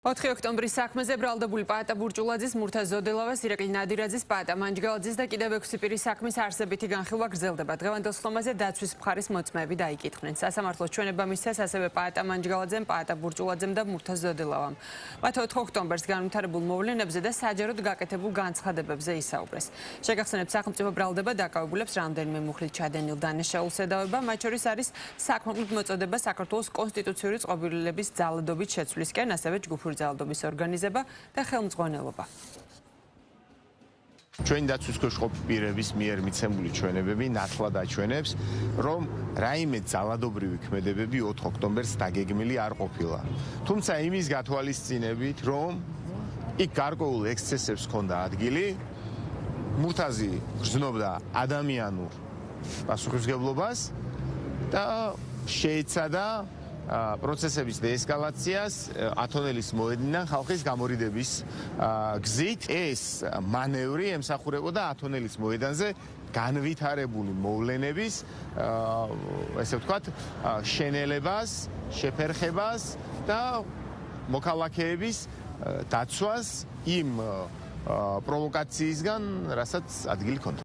4 ოქტომბრის საქმეზე ბრალდებული პაატა ბურჭულაძის, მურთა ზოდელავას, ირაკლი ნადირაძის, პაატა მანჯგალაძის და კიდევ 6 პირის საქმის არსებითი განხილვა გრძელდება. დღევანდელ ხომაზე დაცვის მხარის მოწმეები დაიკითხნენ. სასამართლოს ჩვენება მისცეს ასევე პაატა მანჯგალაძემ, პაატა ბურჭულაძემ და მურთა ზოდელავამ. მათ 4 ოქტომბერს განვითარებულ მოვლენებზე და საჯაროდ გაკეთებულ განცხადებებზე ისაუბრეს. შეგახსენებთ, სახელმწიფო ბრალდება დაკავებულებს რამდენიმე მუხლით ჩადენილ დანაშაულს ედავება, მათ შორის არის საქმრობლად მოწოდება საქართველოს კონსტიტუციური წყობილების ძალადობით შეცვლისკენ, ასევე ჯგუფური ძალადობის ორგანიზება და ხელმძღვანელობა. ჩვენი დაცვის ქვეშ ყოფილი პირების მიერ მიცემული ჩვენებები ნათლად აჩვენებს, რომ რაიმე ძალადობრივი ქმედებები 4 ოქტომბერს დაგეგმილი არ ყოფილა. თუმცა იმის გათვალისწინებით, რომ იქ გარკვეულ ექსცესებს ჰქონდა ადგილი, მურთაზი გრძნობდა ადამიანურ პასუხისმგებლობას და შეეცადა პროცესების დეესკალაციას ათონელის მოედნიდან ხალხის გამორიდების გზით. ეს მანევრი ემსახურებოდა ათონელის მოედანზე განვითარებული მოვლენების, ესე ვთქვათ, შენელებას, შეფერხებას და მოქალაქეების დაცვას იმ პროვოკაციისგან, რასაც ადგილი ჰქონდა.